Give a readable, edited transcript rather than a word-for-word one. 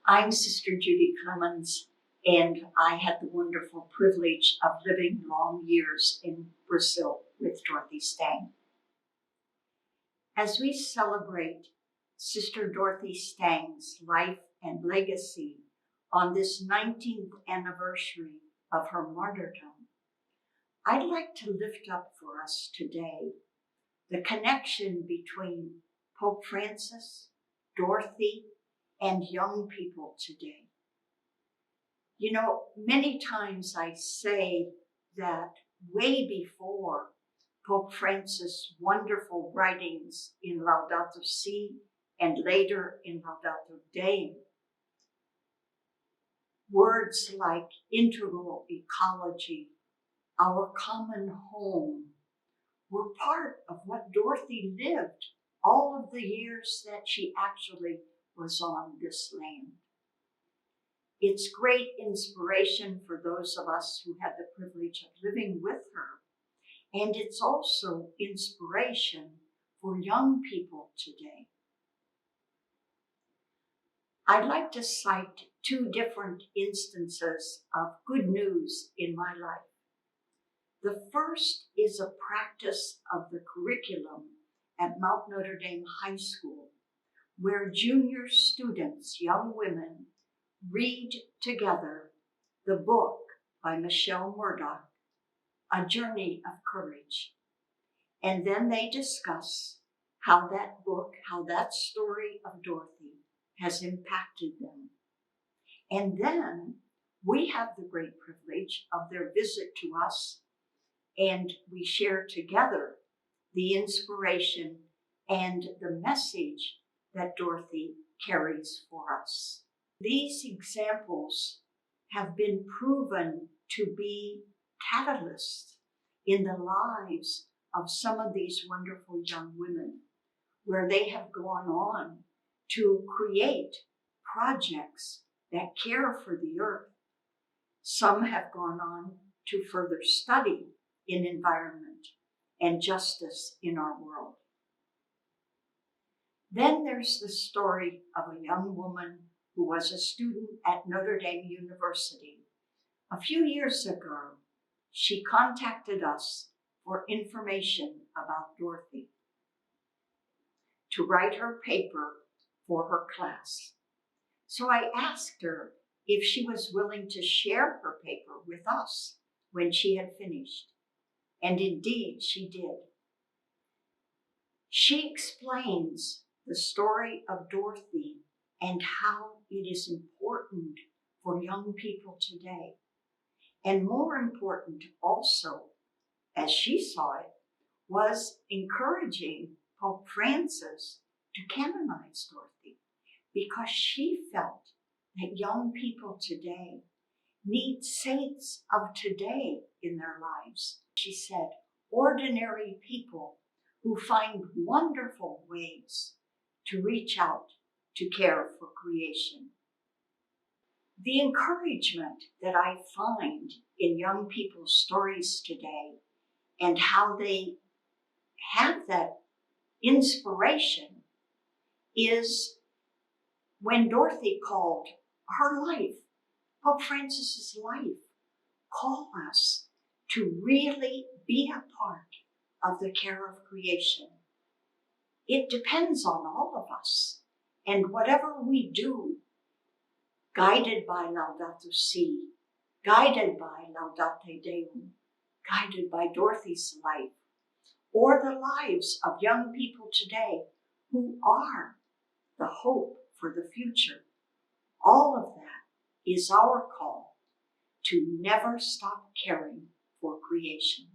I'm Sister Judi Clemens, and I had the wonderful privilege of living long years in Brazil with Dorothy Stang. As we celebrate Sister Dorothy Stang's life and legacy on this 19th anniversary of her martyrdom, I'd like to lift up for us today the connection between Pope Francis, Dorothy, and young people today. You know, many times I say that way before Pope Francis' wonderful writings in Laudato Si and later in Laudato Deum, words like integral ecology, our common home, were part of what Dorothy lived all of the years that she actually was on this land. It's great inspiration for those of us who had the privilege of living with her. And it's also inspiration for young people today. I'd like to cite two different instances of good news in my life. The first is a practice of the curriculum at Mount Notre Dame High School, where junior students, young women, read together the book by Michelle Murdoch, A Journey of Courage. And then they discuss how that book, how that story of Dorothy has impacted them. And then we have the great privilege of their visit to us, and we share together the inspiration and the message that Dorothy carries for us. These examples have been proven to be catalysts in the lives of some of these wonderful young women, where they have gone on to create projects that care for the earth. Some have gone on to further study in environment and justice in our world. Then there's the story of a young woman who was a student at Notre Dame University. A few years ago, she contacted us for information about Dorothy to write her paper for her class. So I asked her if she was willing to share her paper with us when she had finished. And indeed, she did. She explains the story of Dorothy and how it is important for young people today. And more important also, as she saw it, was encouraging Pope Francis to canonize Dorothy, because she felt that young people today need saints of today in their lives. She said, ordinary people who find wonderful ways to reach out to care for creation. The encouragement that I find in young people's stories today and how they have that inspiration is when Dorothy called her life, Pope Francis's life, call us to really be a part of the care of creation. It depends on all of us, and whatever we do, guided by Laudato Si, guided by Laudate Deum, guided by Dorothy's life, or the lives of young people today who are the hope for the future. All of that is our call to never stop caring for creation.